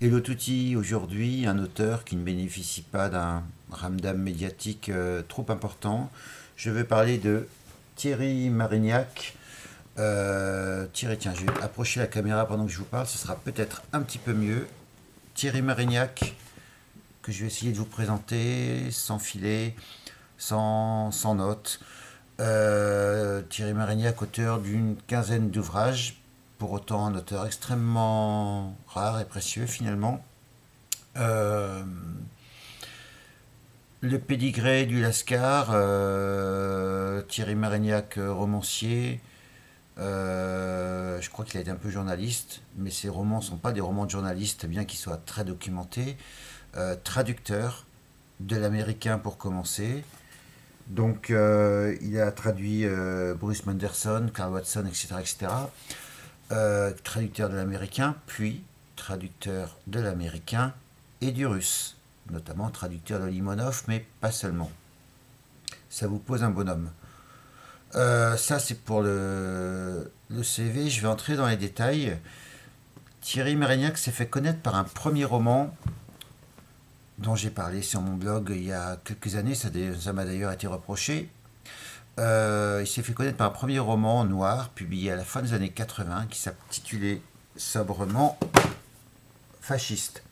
Hello Tutti, aujourd'hui un auteur qui ne bénéficie pas d'un ramdam médiatique trop important. Je veux parler de Thierry Marignac. Thierry, tiens, je vais approcher la caméra pendant que je vous parle, ce sera peut-être un petit peu mieux. Thierry Marignac, que je vais essayer de vous présenter sans filet, sans notes. Thierry Marignac, auteur d'une quinzaine d'ouvrages, pour autant un auteur extrêmement rare et précieux finalement. Euh, le pédigré du Lascar, Thierry Marignac, romancier. Je crois qu'il a été un peu journaliste, mais ses romans ne sont pas des romans de journaliste, bien qu'ils soient très documentés. Traducteur de l'américain pour commencer. Donc, il a traduit Bruce Manderson, Carl Watson, etc., etc. Traducteur de l'américain, puis traducteur de l'américain et du russe, notamment traducteur de Limonov, mais pas seulement. Ça vous pose un bonhomme. Ça, c'est pour le CV. Je vais entrer dans les détails. Thierry Marignac s'est fait connaître par un premier roman dont j'ai parlé sur mon blog il y a quelques années. Ça m'a d'ailleurs été reproché. Il s'est fait connaître par un premier roman noir publié à la fin des années 80 qui s'intitulait sobrement Fasciste.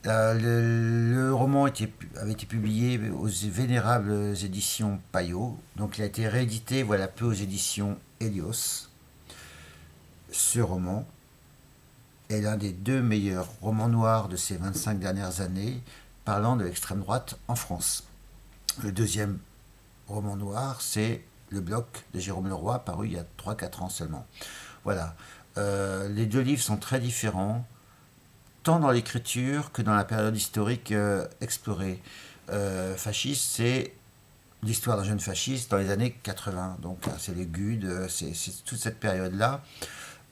Le roman avait été publié aux vénérables éditions Payot, donc il a été réédité voilà peu aux éditions Helios. Ce roman est l'un des deux meilleurs romans noirs de ces 25 dernières années parlant de l'extrême droite en France. Le deuxième roman noir, c'est Le Bloc de Jérôme Leroy, paru il y a 3-4 ans seulement. Voilà. Les deux livres sont très différents, tant dans l'écriture que dans la période historique explorée. Fasciste, c'est l'histoire d'un jeune fasciste dans les années 80. Donc c'est les Gudes, c'est toute cette période-là.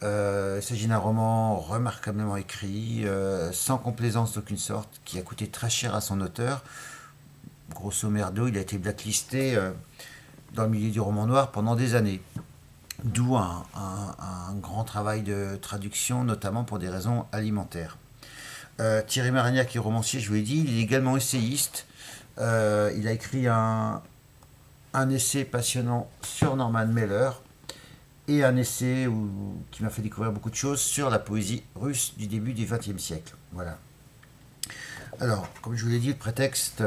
Il s'agit d'un roman remarquablement écrit, sans complaisance d'aucune sorte, qui a coûté très cher à son auteur. Grosso merdo, il a été blacklisté dans le milieu du roman noir pendant des années. D'où un grand travail de traduction, notamment pour des raisons alimentaires. Thierry Marignac est romancier, je vous l'ai dit, il est également essayiste. Il a écrit un essai passionnant sur Norman Mailer et un essai qui m'a fait découvrir beaucoup de choses sur la poésie russe du début du XXe siècle. Voilà. Alors, comme je vous l'ai dit, le prétexte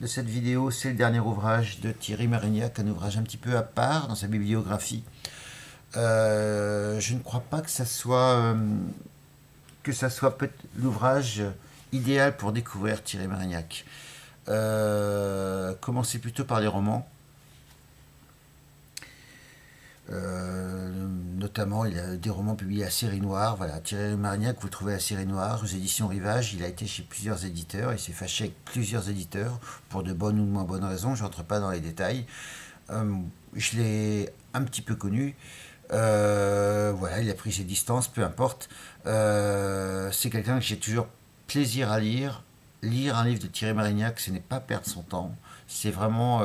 de cette vidéo, c'est le dernier ouvrage de Thierry Marignac, un ouvrage un petit peu à part dans sa bibliographie. Je ne crois pas que ça soit l'ouvrage idéal pour découvrir Thierry Marignac. Commencez plutôt par les romans. Notamment, il y a des romans publiés à Série Noire. Voilà, Thierry Marignac, vous le trouvez à Série Noire, aux éditions Rivage. Il a été chez plusieurs éditeurs. Il s'est fâché avec plusieurs éditeurs pour de bonnes ou de moins bonnes raisons. Je n'entre pas dans les détails. Je l'ai un petit peu connu. Voilà, il a pris ses distances, peu importe. C'est quelqu'un que j'ai toujours plaisir à lire. Lire un livre de Thierry Marignac, ce n'est pas perdre son temps. C'est vraiment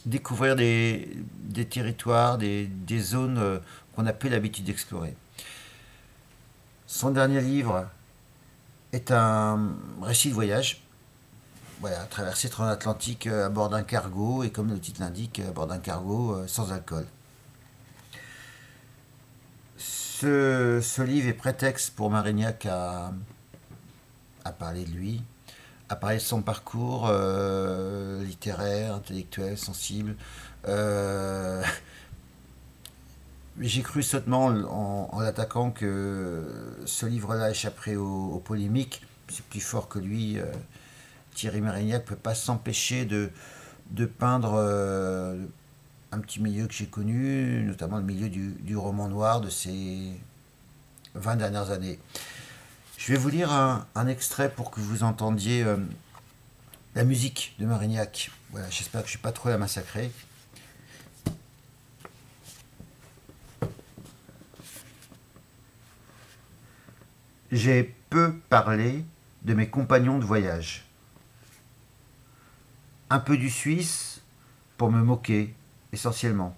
découvrir des territoires, des zones qu'on n'a plus l'habitude d'explorer. Son dernier livre est un récit de voyage. Voilà, traverser transatlantique à bord d'un cargo, et comme le titre l'indique, à bord d'un cargo sans alcool. Ce livre est prétexte pour Marignac à parler de lui, à parler de son parcours littéraire, intellectuel, sensible. J'ai cru sottement en l'attaquant que ce livre-là échapperait aux polémiques. C'est plus fort que lui. Thierry Marignac ne peut pas s'empêcher de peindre un petit milieu que j'ai connu, notamment le milieu du roman noir de ces 20 dernières années. Je vais vous lire un extrait pour que vous entendiez la musique de Marignac. Voilà, j'espère que je ne suis pas trop la massacrer. J'ai peu parlé de mes compagnons de voyage. Un peu du Suisse pour me moquer, essentiellement.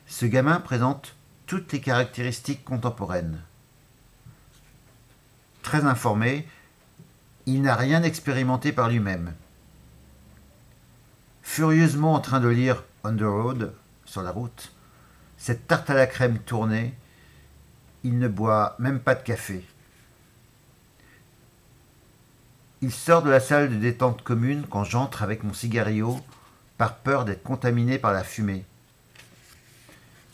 Ce gamin présente toutes les caractéristiques contemporaines. très informé, il n'a rien expérimenté par lui-même. Furieusement en train de lire On the Road, sur la route, cette tarte à la crème tournée, il ne boit même pas de café. Il sort de la salle de détente commune quand j'entre avec mon cigario, par peur d'être contaminé par la fumée.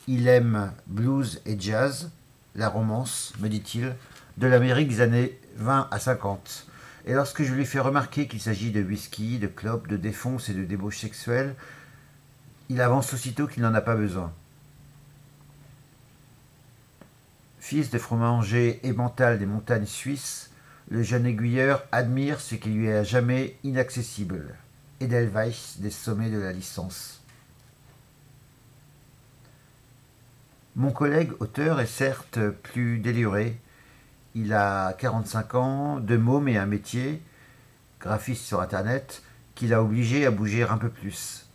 Il aime blues et jazz, la romance, me dit-il, de l'Amérique des années 20 à 50. Et lorsque je lui fais remarquer qu'il s'agit de whisky, de clopes, de défonce et de débauche sexuelle, il avance aussitôt qu'il n'en a pas besoin. Fils de fromager émental des montagnes suisses, le jeune aiguilleur admire ce qui lui est à jamais inaccessible, Edelweiss des sommets de la licence. Mon collègue auteur est certes plus déluré. Il a 45 ans, 2 mômes et un métier, graphiste sur Internet, qui l'a obligé à bouger un peu plus.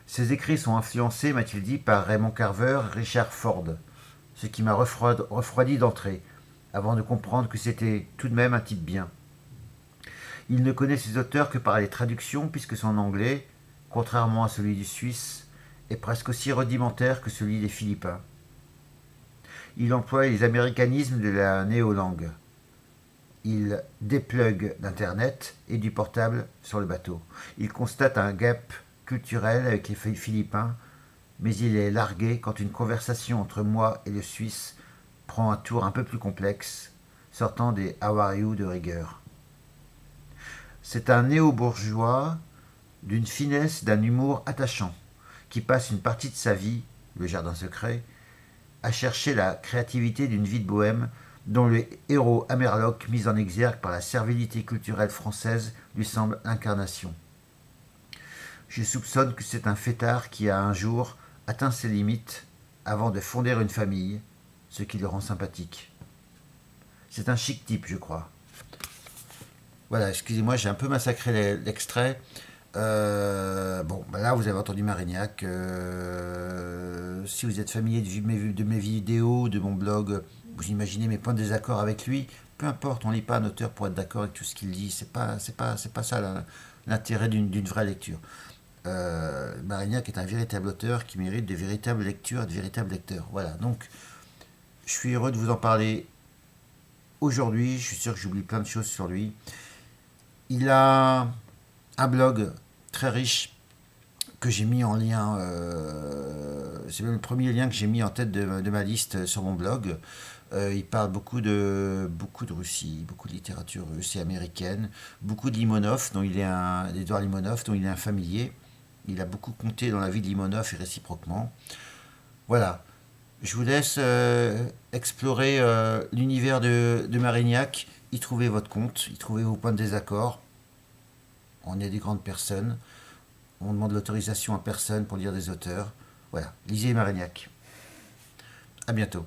Ses écrits sont influencés, m'a-t-il dit, par Raymond Carver et Richard Ford, ce qui m'a refroidi d'entrée, avant de comprendre que c'était tout de même un type bien. Il ne connaît ses auteurs que par les traductions, puisque son anglais, contrairement à celui du Suisse, est presque aussi rudimentaire que celui des Philippins. Il emploie les américanismes de la néolangue. Il déplugue d'Internet et du portable sur le bateau. Il constate un gap culturel avec les Philippins, mais il est largué quand une conversation entre moi et le Suisse prend un tour un peu plus complexe, sortant des « How are you » de rigueur. C'est un néo-bourgeois d'une finesse, d'un humour attachant, qui passe une partie de sa vie, le jardin secret, à chercher la créativité d'une vie de bohème dont le héros Amerloc, mis en exergue par la servilité culturelle française, lui semble l'incarnation. Je soupçonne que c'est un fêtard qui a un jour atteint ses limites avant de fonder une famille, ce qui le rend sympathique. C'est un chic type, je crois. Voilà, excusez-moi, j'ai un peu massacré l'extrait. Bon, bah là vous avez entendu Marignac. Si vous êtes familier de mes vidéos, de mon blog, vous imaginez mes points de désaccord avec lui. Peu importe, on ne lit pas un auteur pour être d'accord avec tout ce qu'il dit. C'est pas ça l'intérêt d'une vraie lecture. Marignac est un véritable auteur qui mérite de véritables lectures et de véritables lecteurs. Voilà, donc je suis heureux de vous en parler aujourd'hui. Je suis sûr que j'oublie plein de choses sur lui. Il a un blog très riche que j'ai mis en lien, c'est même le premier lien que j'ai mis en tête de ma liste sur mon blog. Il parle beaucoup de Russie, beaucoup de littérature russe et américaine, beaucoup de Limonov, d'Édouard Limonov, dont il est un familier. Il a beaucoup compté dans la vie de Limonov et réciproquement. Voilà, je vous laisse explorer l'univers de Marignac, y trouver votre compte, y trouver vos points de désaccord. On est des grandes personnes, on demande l'autorisation à personne pour lire des auteurs. Voilà, lisez Marignac. À bientôt.